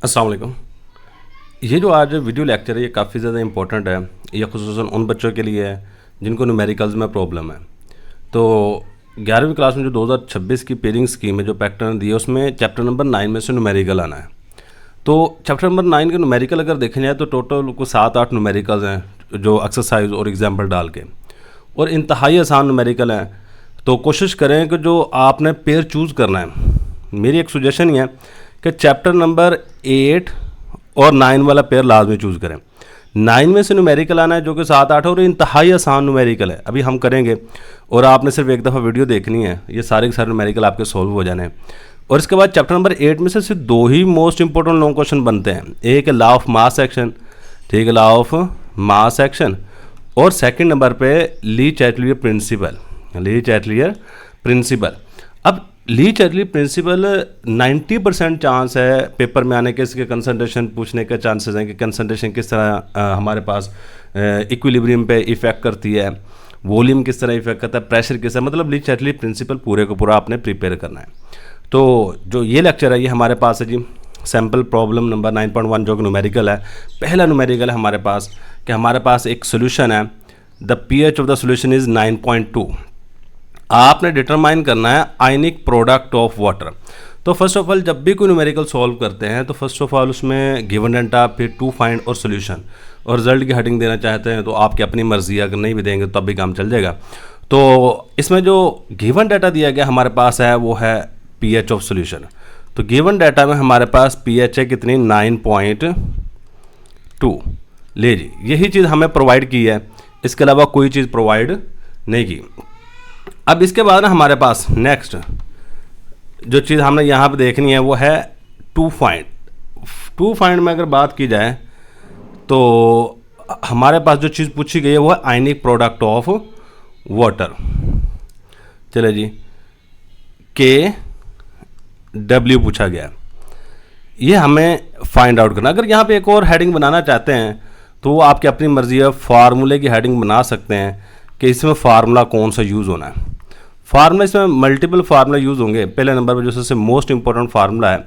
अस्सलाम वालेकुम। ये जो आज वीडियो लेक्चर है ये काफ़ी ज़्यादा इंपॉर्टेंट है। ये खुसूसन उन बच्चों के लिए है जिनको न्यूमेरिकल्स में प्रॉब्लम है। तो 11वीं क्लास में जो 2026 की पेयरिंग स्कीम है जो पैटर्न दी है उसमें चैप्टर नंबर 9 में से न्यूमेरिकल आना है। तो चैप्टर नंबर 9 के न्यूमेरिकल अगर देखें जाए तो टोटल को 7-8 न्यूमेरिकल्स हैं जो एक्सरसाइज और एग्जाम्पल डाल के, और इंतहाई आसान न्यूमेरिकल हैं। तो कोशिश करें कि जो आपने पेयर चूज़ करना है, मेरी एक सुजेशन ये है कि चैप्टर नंबर 8 और 9 वाला पेयर लाजमी चूज़ करें। 9 में से न्यूमेरिकल आना है जो कि 7-8 और इंतहाई आसान न्यूमेरिकल है, अभी हम करेंगे और आपने सिर्फ एक दफ़ा वीडियो देखनी है, ये सारे के सारे न्यूमेरिकल आपके सॉल्व हो जाने हैं। और इसके बाद चैप्टर नंबर 8 में से सिर्फ 2 ही मोस्ट इंपॉर्टेंट लॉन्ग क्वेश्चन बनते हैं। एक है लॉ ऑफ मास एक्शन, ठीक है, लॉ ऑफ मास एक्शन, और सेकंड नंबर पे ली चैटलियर प्रिंसिपल, ली चैटलियर प्रिंसिपल। अब ली चैटलियर प्रिंसिपल 90% चांस है पेपर में आने के, इसके कंसंट्रेशन पूछने के चांसेस हैं कि कंसंट्रेशन किस तरह हमारे पास इक्विलिब्रियम पे इफ़ेक्ट करती है, वॉल्यूम किस तरह इफेक्ट करता है, प्रेशर किस तरह, मतलब ली चैटलियर प्रिंसिपल पूरे को पूरा आपने प्रिपेयर करना है। तो जो ये लेक्चर है ये हमारे पास है जी सैम्पल प्रॉब्लम नंबर 9.1 जो कि न्यूमेरिकल है। पहला न्यूमेरिकल है हमारे पास कि हमारे पास एक सोल्यूशन है, the pH of the solution is 9.2। आपने डिटरमाइन करना है आयनिक प्रोडक्ट ऑफ वाटर। तो फर्स्ट ऑफ ऑल जब भी कोई न्यूमेरिकल सॉल्व करते हैं तो फर्स्ट ऑफ ऑल उसमें गिवन डेटा, फिर टू फाइंड और सोल्यूशन, और रिजल्ट की हेडिंग देना चाहते हैं तो आपकी अपनी मर्जी है, अगर नहीं भी देंगे तो तब भी काम चल जाएगा। तो इसमें जो गिवन डाटा दिया गया हमारे पास है वो है पीएच ऑफ सोल्यूशन। तो गिवन डाटा में हमारे पास पीएच है कितनी, 9.2। ले जी, यही चीज़ हमें प्रोवाइड की है, इसके अलावा कोई चीज़ प्रोवाइड नहीं की। अब इसके बाद ना हमारे पास नेक्स्ट जो चीज़ हमने यहाँ पे देखनी है वो है टू फाइंड। टू फाइंड में अगर बात की जाए तो हमारे पास जो चीज़ पूछी गई है वो है आयनिक प्रोडक्ट ऑफ वाटर। चले जी, KW पूछा गया, ये हमें फाइंड आउट करना। अगर यहाँ पे एक और हेडिंग बनाना चाहते हैं तो वो आपकी अपनी मर्जी है, फार्मूले की हेडिंग बना सकते हैं कि इसमें फार्मूला कौन सा यूज़ होना है। फार्मूला इसमें मल्टीपल फार्मूला यूज़ होंगे। पहले नंबर पर जो सबसे मोस्ट इंपॉर्टेंट फार्मूला है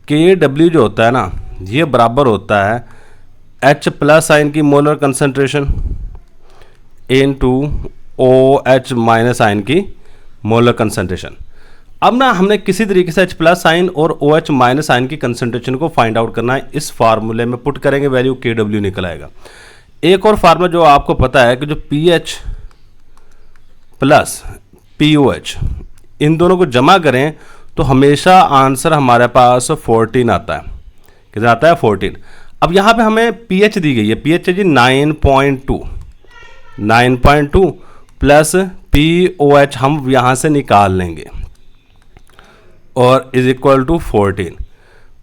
KW जो होता है ना, ये बराबर होता है H प्लस आयन की molar concentration into OH minus ion की मोलर कंसंट्रेशन। अब ना हमने किसी तरीके से H प्लस आयन और OH माइनस आयन की कंसंट्रेशन को फाइंड आउट करना है। इस फार्मूले में पुट करेंगे, वैल्यू KW निकल आएगा। एक और फार्मूला जो आपको पता है कि जो PH प्लस POH, इन दोनों को जमा करें तो हमेशा आंसर हमारे पास 14 आता है। कितना आता है, 14। अब यहाँ पे हमें pH दी गई है, pH है जी 9.2 प्लस POH हम यहाँ से निकाल लेंगे और इज इक्वल टू 14।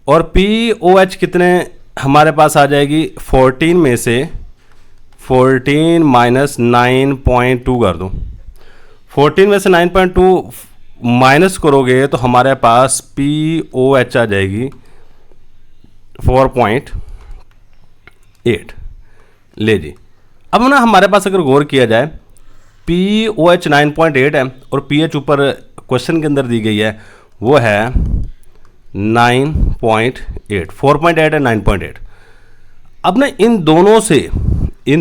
और POH कितने हमारे पास आ जाएगी, 14 में से 14 माइनस 9.2 कर दो। 14 में से 9.2 माइनस करोगे तो हमारे पास POH आ जाएगी 4.8। ले जी, अब ना हमारे पास अगर गौर किया जाए POH 9.8 है और pH ऊपर क्वेश्चन के अंदर दी गई है वो है 9.8, 4.8 है 9.8। अब ना इन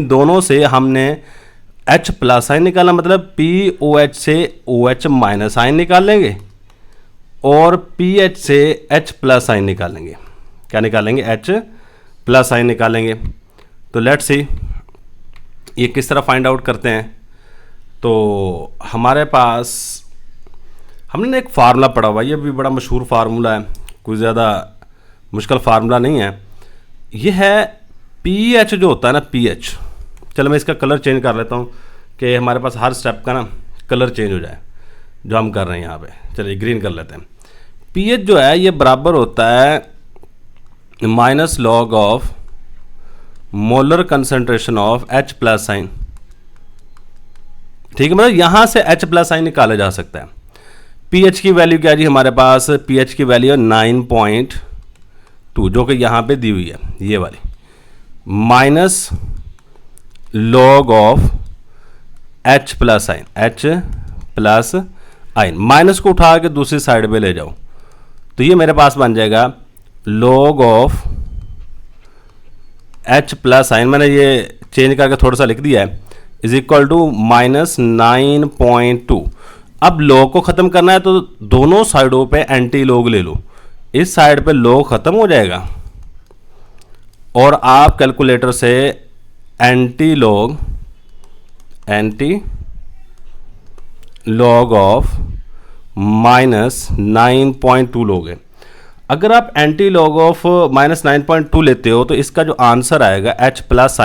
दोनों से हमने H प्लस आयन निकाला, मतलब POH से OH माइनस आयन निकाल लेंगे और PH से H प्लस आयन निकालेंगे। क्या निकालेंगे, H प्लस आयन निकालेंगे। तो लेट्स सी ये किस तरह फाइंड आउट करते हैं। तो हमारे पास हमने एक फार्मूला पढ़ा हुआ है, ये भी बड़ा मशहूर फार्मूला है, कोई ज़्यादा मुश्किल फार्मूला नहीं है। ये है pH जो होता है ना, pH, चलो मैं इसका कलर चेंज कर लेता हूँ कि हमारे पास हर स्टेप का ना कलर चेंज हो जाए जो हम कर रहे हैं यहाँ पे। चलिए ग्रीन कर लेते हैं। pH जो है ये बराबर होता है minus log of molar concentration of H plus ion. ठीक है, मतलब यहाँ से H प्लस आयन निकाला जा सकता है। pH की वैल्यू क्या जी हमारे पास, pH की वैल्यू है 9.2 जो कि यहाँ पे दी हुई है ये वाली, minus log of H plus ion, H plus ion, minus को उठा के दूसरी साइड पे ले जाओ तो ये मेरे पास बन जाएगा log of H plus sign, मैंने ये चेंज करके थोड़ा सा लिख दिया है, इज इक्वल टू -9.2। अब log को ख़त्म करना है तो दोनों साइडों पे एंटी log ले लो, इस साइड पे log ख़त्म हो जाएगा और आप कैलकुलेटर से एंटी log ऑफ -9.2 लोगे। अगर आप एंटी log ऑफ -9.2 लेते हो तो इसका जो आंसर आएगा H प्लस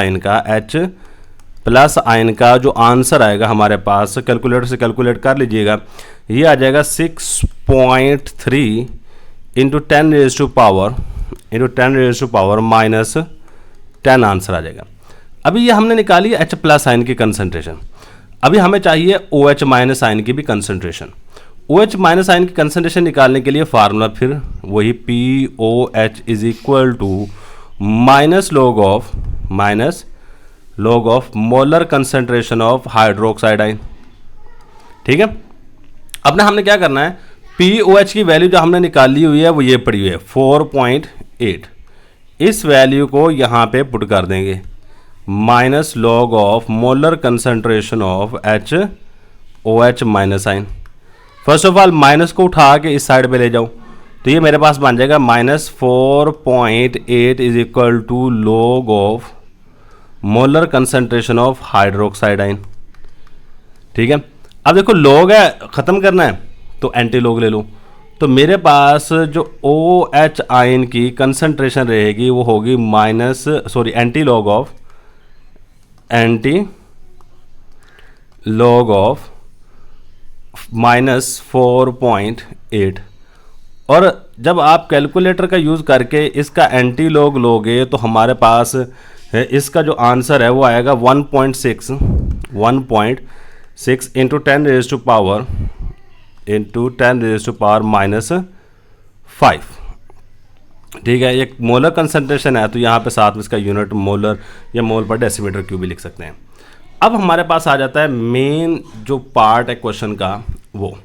साइन का जो आंसर आएगा हमारे पास, कैलकुलेटर से कैलकुलेट कर लीजिएगा, ये आ जाएगा 6.3 into 10 raise to power -10 answer आ जाएगा। अभी ये हमने निकाली है H प्लस आयन की कंसंट्रेशन, अभी हमें चाहिए OH माइनस आयन की भी कंसंट्रेशन। OH माइनस आयन की कंसंट्रेशन निकालने के लिए फार्मूला फिर वही POH is equal to minus log of molar concentration of hydroxide ion. ठीक है, अब ना हमने क्या करना है, POH की वैल्यू जो हमने निकाली हुई है वो ये पड़ी हुई है 4.8, इस वैल्यू को यहाँ पे पुट कर देंगे, minus log of molar concentration of OH minus ion. First of all minus को उठा के इस साइड पे ले जाओ तो ये मेरे पास बन जाएगा -4.8 is equal to log of molar concentration of hydroxide ion. ठीक है, अब देखो log है, ख़त्म करना है तो एंटी log ले लो, तो मेरे पास जो OH आयन की कंसंट्रेशन रहेगी वो होगी एंटी log ऑफ -4.8। और जब आप कैलकुलेटर का यूज़ करके इसका एंटी log लोगे तो हमारे पास इसका जो आंसर है वो आएगा 1.6 इंटू 10 रेज़ टू पावर -5। ठीक है, एक मोलर कंसंट्रेशन है तो यहाँ पे साथ में इसका यूनिट मोलर या मोल पर डेसीमीटर क्यूब भी लिख सकते हैं। अब हमारे पास आ जाता है मेन जो पार्ट है क्वेश्चन का वो,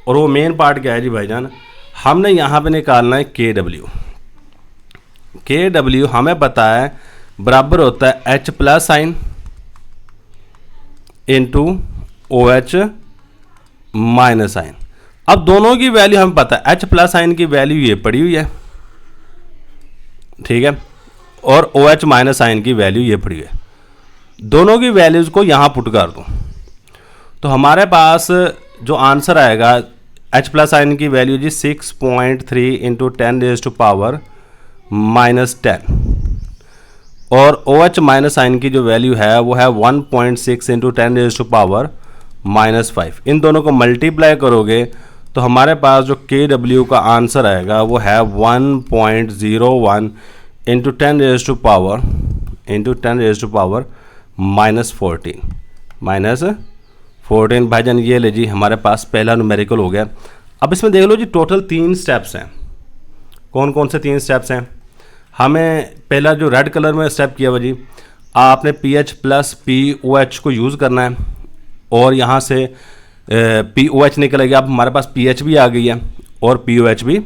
और वो मेन पार्ट क्या है जी भाईजान, हमने यहाँ पे निकालना है KW हमें पता है बराबर होता है H plus sign into OH minus sign. अब दोनों की वैल्यू हमें पता है, H प्लस साइन की वैल्यू ये पड़ी हुई है, ठीक है, और OH माइनस साइन की वैल्यू ये पड़ी हुई है, दोनों की वैल्यूज को यहाँ पुट कर दो तो हमारे पास जो आंसर आएगा H प्लस साइन की वैल्यू जी 6.3 इंटू 10 रेज़ टू पावर -10 और OH माइनस साइन की जो वैल्यू है वो है 1.6 इंटू 10 रेज़ टू पावर -5। इन दोनों को मल्टीप्लाई करोगे तो हमारे पास जो KW का आंसर आएगा वो है 1.01 इंटू 10 रेज़ टू पावर -14 भाईजान। ये ले जी हमारे पास पहला न्यूमेरिकल हो गया। अब इसमें देख लो जी टोटल 3 स्टेप्स हैं। कौन कौन से 3 स्टेप्स हैं? हमें पहला जो रेड कलर में स्टेप किया हुआ जी, आपने PH प्लस POH को यूज़ करना है और यहाँ से POH निकल गया। अब हमारे पास PH भी आ गई है और POH भी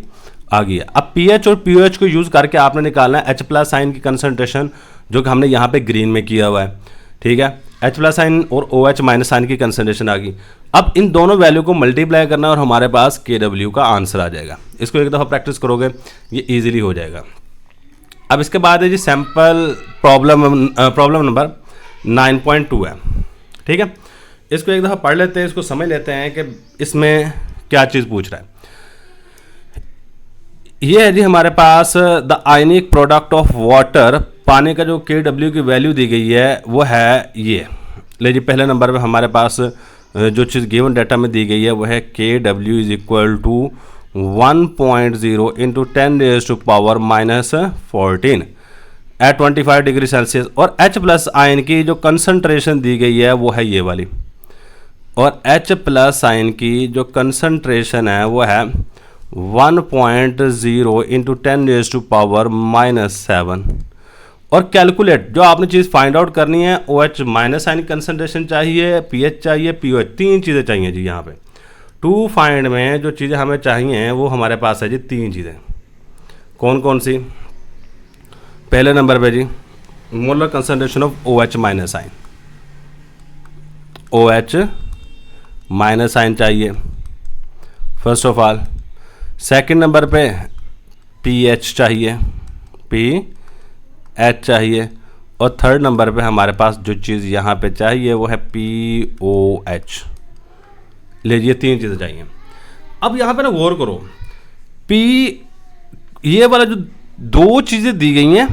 आ गई है। अब PH और POH को यूज़ करके आपने निकालना है H प्लस साइन की कंसंट्रेशन, जो कि हमने यहाँ पे ग्रीन में किया हुआ है। ठीक है, H प्लस साइन और OH माइनस साइन की कंसंट्रेशन आ गई। अब इन दोनों वैल्यू को मल्टीप्लाई करना और हमारे पास KW का आंसर आ जाएगा। इसको एक दफ़ा प्रैक्टिस करोगे ये ईजिली हो जाएगा। अब इसके बाद है जी सैम्पल प्रॉब्लम नंबर 9.2 है। ठीक है, इसको एक दफ़ा पढ़ लेते हैं, इसको समझ लेते हैं कि इसमें क्या चीज़ पूछ रहा है। ये है जी हमारे पास the ionic product of water, पानी का जो KW की वैल्यू दी गई है वो है ये। ले जी पहले नंबर पे हमारे पास जो चीज़ गिवन डाटा में दी गई है वो है KW is equal to 1.0 into 10 raise to power -14 at 25 degree Celsius. और H प्लस आयन की जो कंसंट्रेशन दी गई है वो है ये वाली, और H प्लस आयन की जो कंसंट्रेशन है वो है 1.0 इंटू 10 रेज़ टू पावर -7। और कैलकुलेट जो आपने चीज़ फाइंड आउट करनी है, OH माइनस आयन कंसंट्रेशन चाहिए, PH चाहिए, POH, 3 चीज़ें चाहिए जी। यहाँ पे टू फाइंड में जो चीज़ें हमें चाहिए वो हमारे पास है जी 3 चीज़ें। कौन कौन सी? पहले नंबर पे जी molar concentration of OH minus ion, OH minus ion चाहिए first of all. Second number पे pH चाहिए, pH चाहिए। और थर्ड नंबर पे हमारे पास जो चीज़ यहाँ पे चाहिए वो है POH। लीजिए 3 चीज़ें चाहिए। अब यहाँ पे ना गौर करो, ये वाला जो 2 चीज़ें दी गई हैं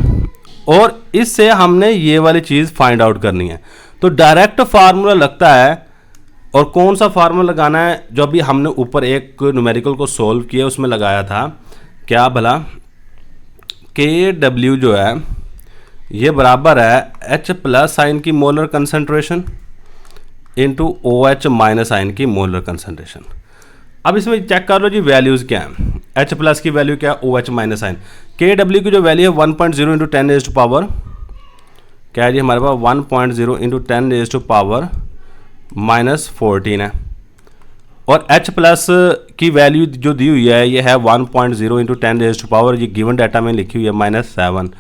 और इससे हमने ये वाली चीज़ फाइंड आउट करनी है। तो डायरेक्ट फार्मूला लगता है, और कौन सा फार्मूला लगाना है? जो अभी हमने ऊपर एक न्यूमेरिकल को सॉल्व किया उसमें लगाया था, क्या भला? KW जो है ये बराबर है H प्लस आयन की molar concentration into OH minus ion की मोलर कंसंट्रेशन। अब इसमें चेक कर लो जी वैल्यूज़ क्या हैं। H प्लस की वैल्यू क्या है? OH minus ion. KW की जो वैल्यू है 1.0 इंटू 10 रेज़ टू पावर, क्या है जी हमारे पास 1.0 इंटू 10 रेज़ टू पावर -14 है। और H प्लस की वैल्यू जो दी हुई है ये है 1.0 इंटू 10 रेज़ टू पावर, ये गिवन डाटा में लिखी हुई है -7।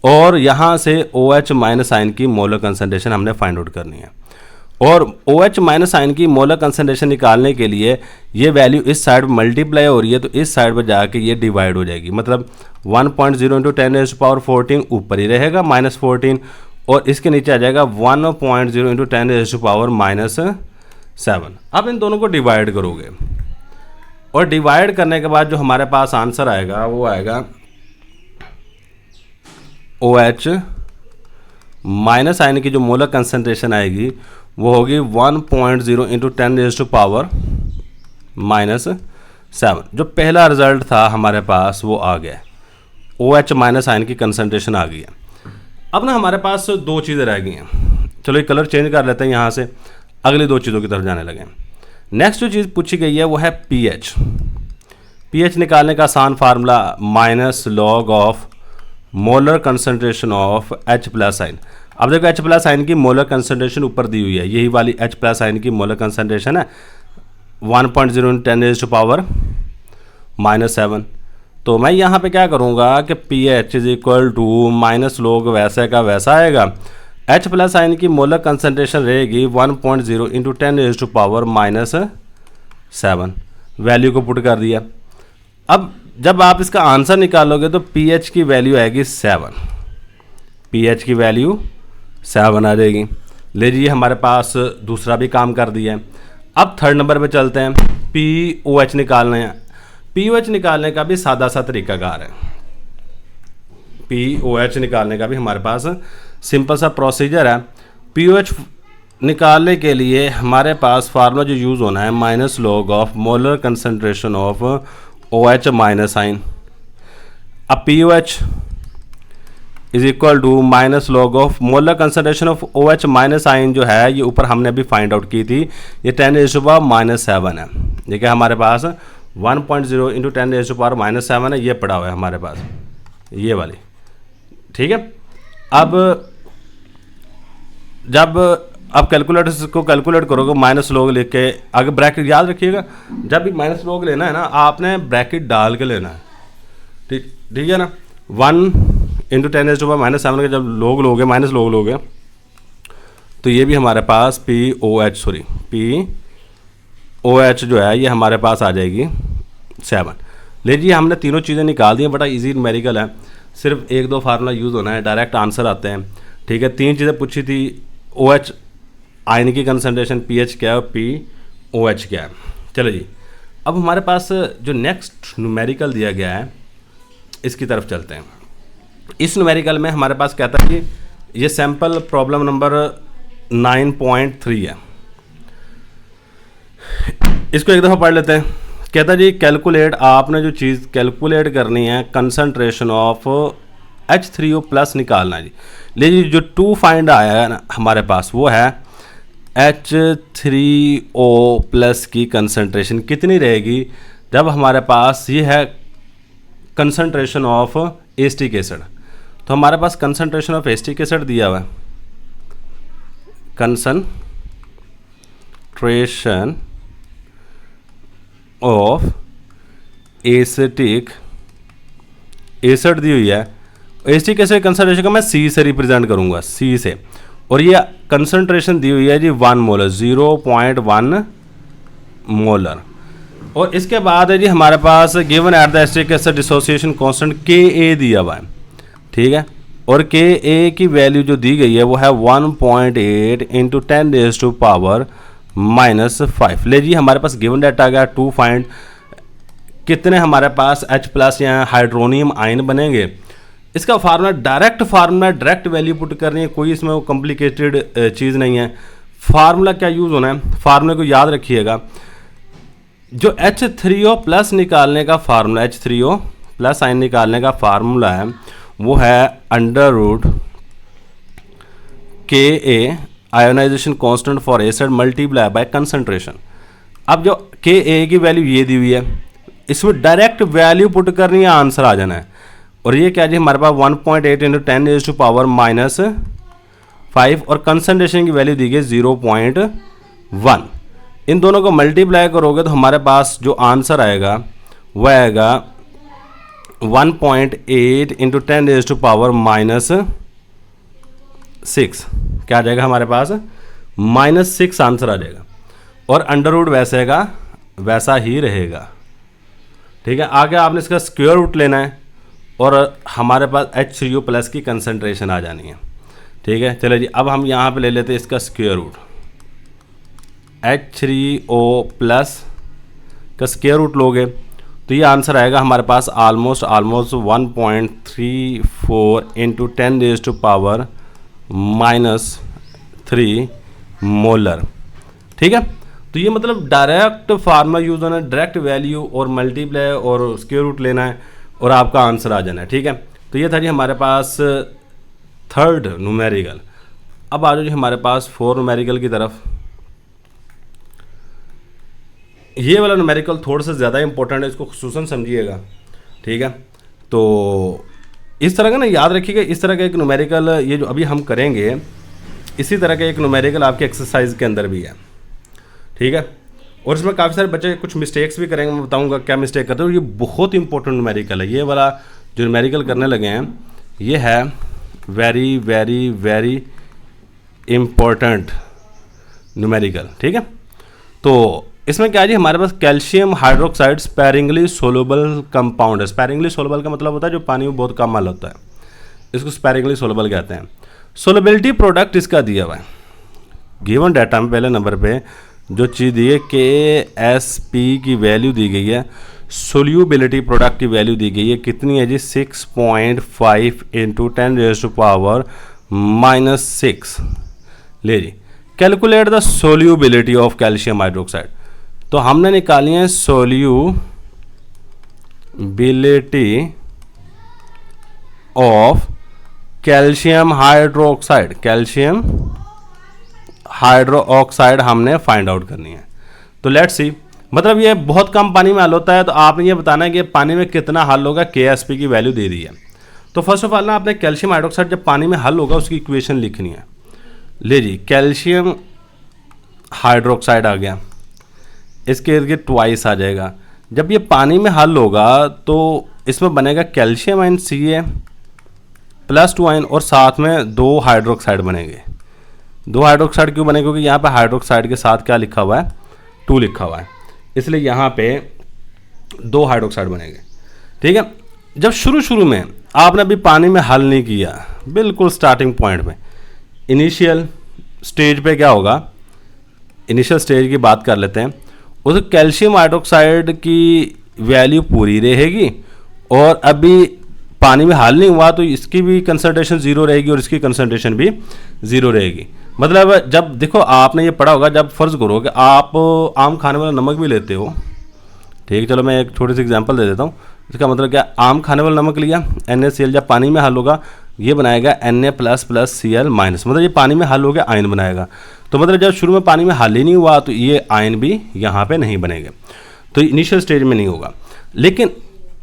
और यहाँ से OH माइनस आयन की मोलर कंसंट्रेशन हमने फाइंड आउट करनी है। और OH माइनस आयन की मोलर कंसंट्रेशन निकालने के लिए ये वैल्यू इस साइड मल्टीप्लाई हो रही है, तो इस साइड पर जाके ये डिवाइड हो जाएगी। मतलब 1.0 इंटू 10 रेज़ टू पावर 14 ऊपर ही रहेगा -14, और इसके नीचे आ जाएगा 1.0 इंटू 10 रेज़ टू पावर -7। अब इन दोनों को डिवाइड करोगे, और डिवाइड करने के बाद जो हमारे पास आंसर आएगा वो आएगा OH माइनस आयन की जो मोलर कंसंट्रेशन आएगी वो होगी 1.0 इंटू 10 रेज़ टू पावर -7। जो पहला रिजल्ट था हमारे पास वो आ गया, OH माइनस आयन की कंसंट्रेशन आ गई है। अब ना हमारे पास 2 चीज़ें रह गई हैं। चलो ये कलर चेंज कर लेते हैं यहाँ से, अगली 2 चीज़ों की तरफ जाने लगे। नेक्स्ट जो चीज़ पूछी गई है वो है pH। pH निकालने का आसान formula minus log of molar concentration of H plus ion. अब देखो H प्लस आयन की मोलर कंसंट्रेशन ऊपर दी हुई है, यही वाली H प्लस आयन की मोलर कंसंट्रेशन है 1.0 इंटू 10 रेज़ टू पावर -7। तो मैं यहाँ पे क्या करूँगा कि pH is equal to minus log वैसे का वैसा आएगा। H प्लस आयन की मोलर कंसंट्रेशन रहेगी 1.0 into 10 raise to power -7। Value को पुट कर दिया। अब जब आप इसका आंसर निकालोगे तो pH की वैल्यू आएगी 7, pH की वैल्यू 7 आ जाएगी। लीजिए हमारे पास दूसरा भी काम कर दिया है। अब थर्ड नंबर पे चलते हैं, POH निकालने हैं। POH निकालने का भी सादा सा तरीकाकार है। POH निकालने का भी हमारे पास सिंपल सा प्रोसीजर है। POH निकालने के लिए हमारे पास फार्मूला जो यूज़ होना है minus log of molar concentration of OH minus ion. अब POH is equal to minus log of molar concentration of OH minus ion जो है ये ऊपर हमने अभी फाइंड आउट की थी, ये 10 रेज़ टू पावर -7 है। ये क्या हमारे पास 1.0 इंटू 10 रेज़ टू पावर -7 है, ये पड़ा हुआ है हमारे पास, ये वाली। ठीक है। अब जब आप कैलकुलेटर को कैलकुलेट करोगे माइनस लॉग लिख के आगे ब्रैकेट याद रखिएगा, जब भी माइनस लॉग लेना है ना आपने ब्रैकेट डाल के लेना है। ठीक है ना। 1 इंटू 10 रेज़ टू पावर -7 के जब लॉग लोगे माइनस लॉग लोगे तो ये भी हमारे पास POH जो है ये हमारे पास आ जाएगी 7। लीजिए हमने तीनों चीज़ें निकाल दी हैं, बड़ा इजी न्यूमेरिकल है, सिर्फ 1-2 फार्मूला यूज़ होना है, डायरेक्ट आंसर आते हैं। ठीक है। 3 चीज़ें पूछी थी, OH आयन की कंसंट्रेशन, pH क्या है और POH क्या है। चलो जी, अब हमारे पास जो नेक्स्ट न्यूमेरिकल दिया गया है इसकी तरफ चलते हैं। इस न्यूमेरिकल में हमारे पास कहता है कि ये सैम्पल प्रॉब्लम नंबर 9.3 है। इसको एक दफ़ा पढ़ लेते हैं। कहता जी कैलकुलेट, आपने जो चीज़ कैलकुलेट करनी है कंसंट्रेशन ऑफ H3O प्लस निकालना है जी। लीजिए जो 2 फाइंड आया है ना हमारे पास वो है H3O प्लस की कंसंट्रेशन कितनी रहेगी जब हमारे पास ये है कंसंट्रेशन ऑफ एसिटिक एसिड। तो हमारे पास कंसंट्रेशन ऑफ एसिटिक एसिड दिया हुआ है, कंसंट्रेशन ऑफ एसिटिक एसिड दी हुई है, एसिड कैसे कंसनट्रेशन का मैं सी से रिप्रेजेंट करूंगा, सी से, और ये कंसंट्रेशन दी हुई है जी 1 मोलर, 0.1 मोलर। और इसके बाद है जी हमारे पास given at the acetic acid dissociation constant Ka दिया हुआ है, ठीक है, और Ka की वैल्यू जो दी गई है वो है 1.8 इंटू 10⁻⁻⁵। ले जी हमारे पास गिवन डाटा आ गया 2 फाइंड कितने हमारे पास H+ या हाइड्रोनियम आयन बनेंगे। इसका फार्मूला डायरेक्ट वैल्यू पुट करनी है, कोई इसमें वो कॉम्प्लिकेटेड चीज़ नहीं है। फार्मूला क्या यूज़ होना है, फार्मूले को याद रखिएगा। जो H3O+ निकालने का फार्मूला, H3O+ आयन निकालने का फार्मूला है वो है √Ka ionisation constant for acid multiply by concentration. अब जो Ka की वैल्यू ये दी हुई है, इसमें डायरेक्ट वैल्यू पुट करनी है, आंसर आ जाना है। और ये क्या जी हमारे पास 1.8 इंटू 10⁻⁻⁵ और कंसंट्रेशन की वैल्यू दी गई 0.1। इन दोनों को मल्टीप्लाई करोगे तो हमारे पास जो आंसर आएगा वह आएगा 1.8 इंटू 10⁻⁻⁶। क्या आ जाएगा हमारे पास, -6 आंसर आ जाएगा। और अंडर रूट वैसा ही रहेगा, ठीक है। आगे आपने इसका स्क्वायर रूट लेना है और हमारे पास H3O+ की कंसंट्रेशन आ जानी है, ठीक है। चलो जी, अब हम यहाँ पे ले लेते हैं इसका स्क्वायर रूट। H3O+ का स्क्वायर रूट लोगे तो ये आंसर आएगा हमारे पास ऑलमोस्ट 1.34 इंटू 10⁻³ मोलर, ठीक है। तो ये मतलब डायरेक्ट फार्मूला यूज़ होना है, डायरेक्ट वैल्यू और मल्टीप्लाई और स्क्वायर रूट लेना है और आपका आंसर आ जाना है, ठीक है। तो ये था जी हमारे पास 3rd न्यूमेरिकल। अब आ जाओ जी हमारे पास 4 न्यूमेरिकल की तरफ। ये वाला न्यूमेरिकल थोड़ा सा ज़्यादा इंपॉर्टेंट है, इसको खुसूसन समझिएगा, ठीक है। तो इस तरह का ना याद रखिएगा, इस तरह का एक न्यूमेरिकल ये जो अभी हम करेंगे, इसी तरह का एक न्यूमेरिकल आपके एक्सरसाइज के अंदर भी है, ठीक है। और इसमें काफ़ी सारे बच्चे कुछ मिस्टेक्स भी करेंगे, मैं बताऊंगा क्या मिस्टेक करते हो। ये बहुत इंपॉर्टेंट न्यूमेरिकल है, ये वाला जो न्यूमेरिकल करने लगे हैं ये है very very very important numerical, ठीक है। तो इसमें क्या है जी हमारे पास calcium hydroxide sparingly soluble compound है। स्पैरिंगली सोलुबल का मतलब होता है जो पानी में बहुत कम हल होता है, इसको स्पैरिंगली सोलुबल कहते हैं। सोलबिलिटी प्रोडक्ट इसका दिया हुआ है गिवन डाटा में, पहले नंबर पे जो चीज़ दी है Ksp की वैल्यू दी गई है, सोल्यूबिलिटी प्रोडक्ट की वैल्यू दी गई है, कितनी है जी 6.5 इंटू 10⁻⁻⁶। ले जी calculate the solubility of calcium hydroxide. तो हमने निकाली है solubility of calcium hydroxide, calcium hydroxide हमने फाइंड आउट करनी है। तो लेट्स सी, मतलब ये बहुत कम पानी में हल होता है, तो आपने ये बताना है कि पानी में कितना हल होगा। Ksp की वैल्यू दे दी है। तो फर्स्ट ऑफ ऑल ना आपने कैल्शियम हाइड्रोक्साइड जब पानी में हल होगा उसकी इक्वेशन लिखनी है। ले जी कैल्शियम हाइड्रोक्साइड आ गया, इसके इर्द गिर्द ट्वाइस आ जाएगा। जब ये पानी में हल होगा तो इसमें बनेगा कैल्शियम आयन Ca+2 आयन और साथ में 2 हाइड्रोक्साइड बनेंगे। 2 हाइड्रोक्साइड क्यों बने, क्योंकि यहाँ पे हाइड्रोक्साइड के साथ क्या लिखा हुआ है, 2 लिखा हुआ है, इसलिए यहाँ पे 2 हाइड्रोक्साइड बनेंगे, ठीक है। जब शुरू में आपने अभी पानी में हल नहीं किया, बिल्कुल स्टार्टिंग पॉइंट में, इनिशियल स्टेज पे क्या होगा, इनिशियल स्टेज की बात कर लेते हैं। उस कैल्शियम हाइड्रोक्साइड की वैल्यू पूरी रहेगी और अभी पानी में हल नहीं हुआ तो इसकी भी कंसंट्रेशन 0 रहेगी और इसकी कंसंट्रेशन भी 0 रहेगी। मतलब जब देखो आपने ये पढ़ा होगा, जब फर्ज करो कि आप आम खाने वाला नमक भी लेते हो, ठीक, चलो मैं एक छोटी सी एग्जांपल दे देता हूँ। इसका मतलब क्या, आम खाने वाला नमक लिया, NaCl जब पानी में हल होगा ये बनाएगा Na++Cl-, मतलब ये पानी में हल हो गया आयन बनाएगा। तो मतलब जब शुरू में पानी में हल ही नहीं हुआ तो ये आयन भी यहाँ पे नहीं बनेंगे, तो इनिशियल स्टेज में नहीं होगा। लेकिन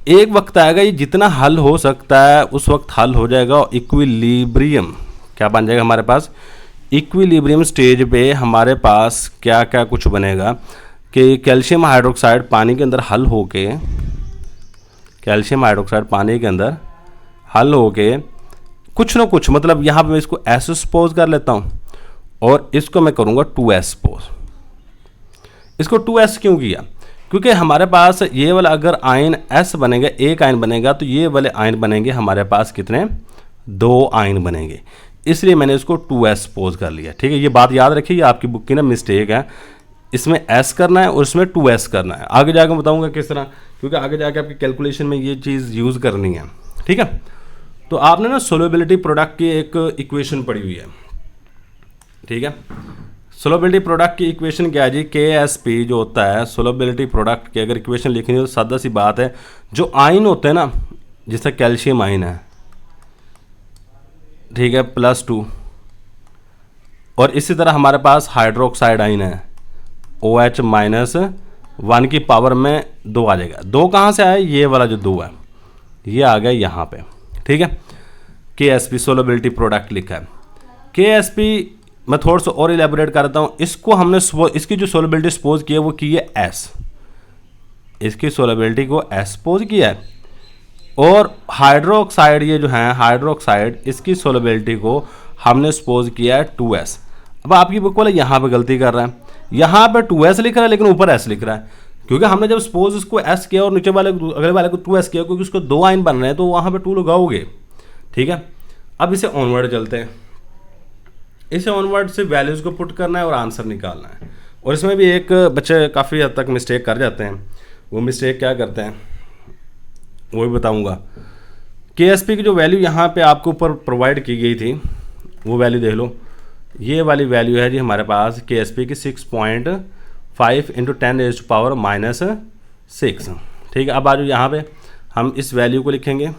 एक वक्त आएगा ये जितना हल हो सकता है उस वक्त हल हो जाएगा और इक्विलिब्रियम क्या बन जाएगा हमारे पास, इक्विलिब्रियम स्टेज पे हमारे पास क्या क्या कुछ बनेगा कि कैल्शियम हाइड्रोक्साइड पानी के अंदर हल होके, कैल्शियम हाइड्रोक्साइड पानी के अंदर हल हो के कुछ ना कुछ, मतलब यहाँ पे मैं इसको S सपोज कर लेता हूँ और इसको मैं करूँगा 2S सपोज। इसको 2S क्यों किया? क्योंकि हमारे पास ये वाला अगर आयन S बनेगा, एक आयन बनेगा, तो ये वाले आयन बनेंगे हमारे पास कितने? 2 आयन बनेंगे, इसलिए मैंने इसको 2S सपोज कर लिया। ठीक है, ये बात याद रखिए, ये आपकी बुक की ना मिस्टेक है। इसमें S करना है और इसमें 2S करना है। आगे जाकर बताऊंगा किस तरह, क्योंकि आगे जाके आपकी कैलकुलेशन में ये चीज़ यूज़ करनी है। ठीक है, तो आपने ना सोल्युबिलिटी प्रोडक्ट की एक इक्वेशन पढ़ी हुई है। ठीक है, सोल्युबिलिटी प्रोडक्ट की इक्वेशन क्या है जी? KSP जो होता है सोल्युबिलिटी प्रोडक्ट की अगर इक्वेशन लिखनी हो तो सादा सी बात है, जो आयन होते हैं ना, जैसे कैल्शियम आयन है, ठीक है, +2, और इसी तरह हमारे पास हाइड्रोक्साइड आयन है OH -1 की पावर में 2 आ जाएगा। 2 कहाँ से आया? ये वाला जो 2 है ये आ गया यहाँ पे। ठीक है, KSP सोल्युबिलिटी प्रोडक्ट लिखा है। KSP मैं थोड़ा सा और इलेबोरेट करता हूँ। इसको हमने इसकी जो सोल्युबिलिटी सपोज की है वो की है S, इसकी सोल्युबिलिटी को S सपोज किया है, और हाइड्रोक्साइड ये जो है हाइड्रोक्साइड, इसकी सोल्युबिलिटी को हमने सपोज किया है 2S। अब आपकी बुक वाला यहाँ पे गलती कर रहा है, यहाँ पे 2S लिख रहा है लेकिन ऊपर S लिख रहा है, क्योंकि हमने जब सपोज इसको S किया और नीचे वाले अगले वाले को 2S किया, क्योंकि उसको 2 आयन बन रहे हैं तो वहाँ पे 2 लगाओगे। ठीक है, अब इसे ऑनवर्ड चलते हैं। इसे ऑनवर्ड से वैल्यूज़ को पुट करना है और आंसर निकालना है। और इसमें भी एक बच्चे काफ़ी हद तक मिस्टेक कर जाते हैं। वो मिस्टेक क्या करते हैं वो भी बताऊंगा। KSP की जो वैल्यू यहाँ पे आपको ऊपर प्रोवाइड की गई थी वो वैल्यू देख लो। ये वाली वैल्यू है जी हमारे पास KSP की 6.5 × 10⁻⁻6। ठीक है, अब आज यहाँ पे हम इस वैल्यू को लिखेंगे।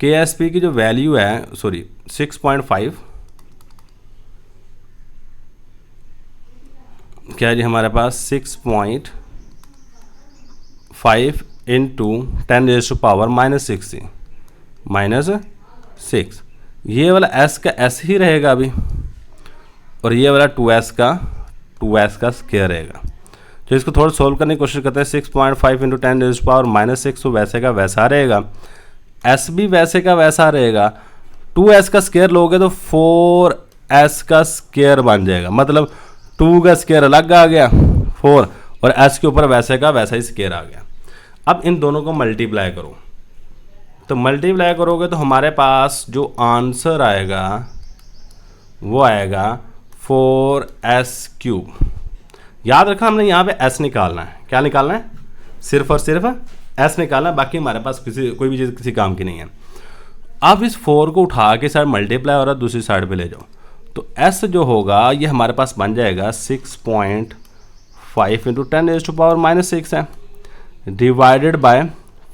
KSP की जो वैल्यू है 6.5 क्या है जी हमारे पास? 6.5 × 10⁻⁻6 ये वाला S का S ही रहेगा अभी, और ये वाला 2S का स्क्वायर रहेगा। तो इसको थोड़ा सोल्व करने की कोशिश करते हैं। 6.5 × 10⁻⁻6 तो वैसे का वैसा रहेगा, S भी वैसे का वैसा रहेगा। 2S का स्क्वायर लोगे तो 4S का स्क्वायर बन जाएगा, मतलब 2 का स्क्वायर अलग आ गया 4, और S के ऊपर वैसे का वैसा ही स्क्वायर आ गया। अब इन दोनों को मल्टीप्लाई करो, तो मल्टीप्लाई करोगे तो हमारे पास जो आंसर आएगा वो आएगा 4S3। याद रखना हमने यहाँ पे S निकालना है। क्या निकालना है? सिर्फ और सिर्फ S निकालना है, बाकी हमारे पास कोई भी चीज़ किसी काम की नहीं है। अब इस 4 को उठा के साइड मल्टीप्लाई और दूसरी साइड पे ले जाओ, तो S जो होगा ये हमारे पास बन जाएगा 6.5 × 10⁻⁻6 है, डिवाइडेड बाय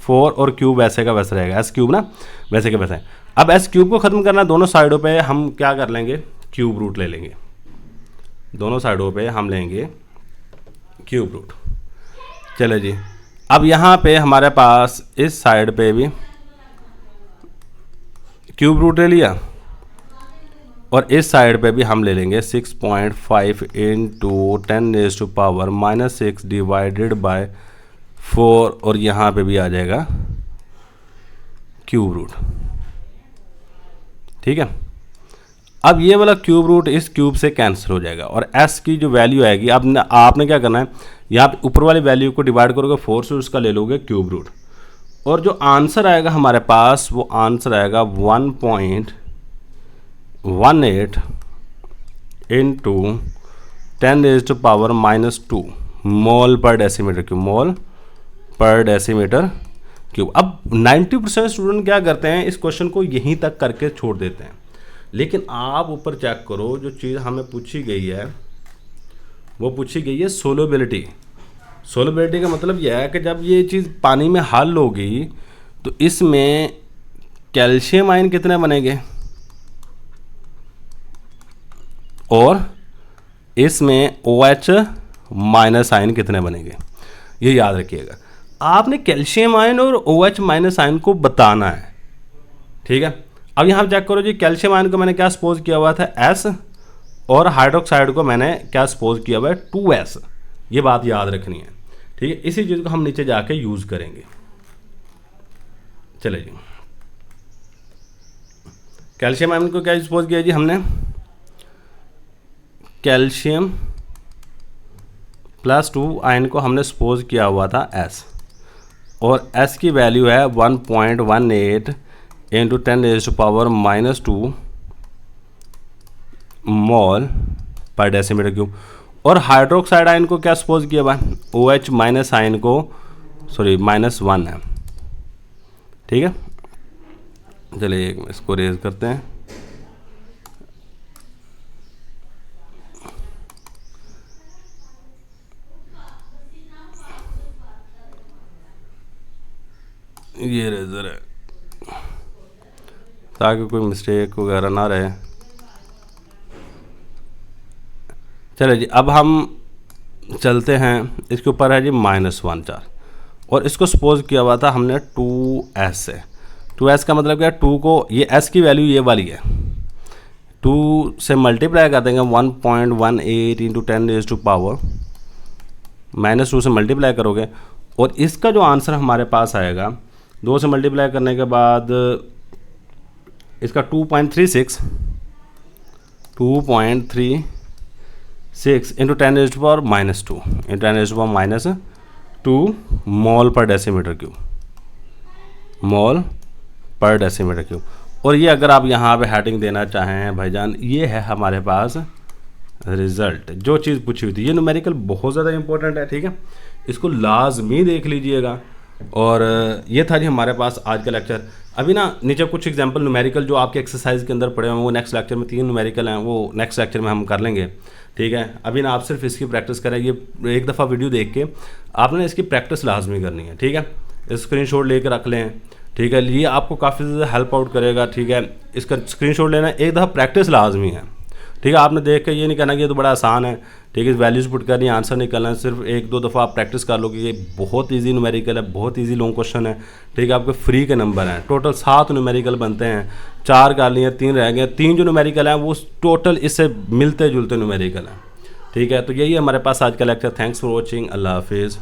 4, और क्यूब वैसे का वैसा रहेगा। S³ ना वैसे का वैसा है। अब S³ को ख़त्म करना, दोनों साइडों पे हम क्या कर लेंगे? क्यूब रूट ले लेंगे। दोनों साइडों पे हम लेंगे क्यूब रूट। चलो जी, अब यहाँ पे हमारे पास इस साइड पे भी क्यूब रूट ले लिया, और इस साइड पे भी हम ले लेंगे 6.5 × 10⁻⁻6 डिवाइडेड बाय 4, और यहाँ पे भी आ जाएगा क्यूब रूट। ठीक है, अब ये वाला क्यूब रूट इस क्यूब से कैंसिल हो जाएगा, और S की जो वैल्यू आएगी, अब आपने क्या करना है, यहाँ पे ऊपर वाली वैल्यू को डिवाइड करोगे 4 से, उसका ले लोगे क्यूब रूट, और जो आंसर आएगा हमारे पास वो आंसर आएगा 1.18 × 10⁻⁻2 मोल पर डेसीमीटर क्यूब, मोल पर डेसीमीटर क्यूब। अब 90% स्टूडेंट क्या करते हैं, इस क्वेश्चन को यहीं तक करके छोड़ देते हैं, लेकिन आप ऊपर चेक करो, जो चीज़ हमें पूछी गई है वो पूछी गई है सोल्युबिलिटी। सोल्युबिलिटी का मतलब यह है कि जब ये चीज़ पानी में हल होगी तो इसमें कैल्शियम आयन कितने बनेंगे और इसमें OH माइनस आयन कितने बनेंगे, ये याद रखिएगा। आपने कैल्शियम आयन और OH माइनस आयन को बताना है। ठीक है, अब यहाँ चेक करो जी, कैल्शियम आयन को मैंने क्या सपोज किया हुआ था S, और हाइड्रोक्साइड को मैंने क्या सपोज किया हुआ है 2S। ये बात याद रखनी है। ठीक है, इसी चीज़ को हम नीचे जाके यूज़ करेंगे। चले जी, कैल्शियम आयन को क्या सपोज किया जी हमने, कैल्शियम +2 आयन को हमने सपोज किया हुआ था S, और S की वैल्यू है 1.18 इंटू 10⁻⁻² मोल पर डेसीमीटर क्यूब। और हाइड्रोक्साइड आयन को क्या सपोज किया हुआ है, OH माइनस आयन को -1 है। ठीक है, चलिए इसको रेज करते हैं। ये रेजर है ताकि कोई मिस्टेक वगैरह ना रहे। चलिए जी, अब हम चलते हैं, इसके ऊपर है जी -1 चार्ज, और इसको सपोज किया हुआ था हमने 2s से। 2s का मतलब क्या है, 2 को, ये s की वैल्यू ये वाली है, 2 से मल्टीप्लाई कर देंगे 1.18 इंटू 10⁻⁻² से मल्टीप्लाई करोगे, और इसका जो आंसर हमारे पास आएगा 2 से मल्टीप्लाई करने के बाद इसका 2.36 इंटू 10⁻² इंटू 10⁻² मोल पर डेसीमीटर क्यूब, मोल पर डेसीमीटर क्यूब। और ये अगर आप यहाँ पे हेडिंग देना चाहें भाईजान, ये है हमारे पास रिजल्ट, जो चीज़ पूछी हुई थी। ये न्यूमेरिकल बहुत ज़्यादा इंपॉर्टेंट है, ठीक है, इसको लाजमी देख लीजिएगा। और ये था जी हमारे पास आज का लेक्चर। अभी ना नीचे कुछ एग्जांपल न्यूमेरिकल जो आपके एक्सरसाइज के अंदर पड़े हुए हैं, वो नेक्स्ट लेक्चर में 3 न्यूमेरिकल हैं, वो नेक्स्ट लेक्चर में हम कर लेंगे। ठीक है, अभी ना आप सिर्फ इसकी प्रैक्टिस करें। ये एक दफ़ा वीडियो देख के आपने इसकी प्रैक्टिस लाजमी करनी है। ठीक है, स्क्रीनशॉट लेकर रख लें। ठीक है, ये आपको काफ़ी ज़्यादा हेल्प आउट करेगा। ठीक है, इसका स्क्रीनशॉट लेना, एक दफ़ा प्रैक्टिस लाजमी है। ठीक है, आपने देख के ये नहीं कहना कि ये तो बड़ा आसान है। ठीक है, वैल्यूज़ पुट करनी, आंसर निकालना है, सिर्फ 1-2 दफ़ा आप प्रैक्टिस कर लोगे। ये बहुत इजी न्यूमेरिकल है, बहुत इजी लॉन्ग क्वेश्चन है। ठीक है, आपके फ्री के नंबर हैं, टोटल 7 न्यूमेरिकल बनते हैं, 4 कर लिए, 3 रह गए। 3 जो न्यूमेरिकल हैं वो टोटल इससे मिलते जुलते न्यूमेरिकल हैं। ठीक है, तो यही हमारे पास आज का लेक्चर। थैंक्स फॉर वॉचिंग, अल्लाह हाफिज़।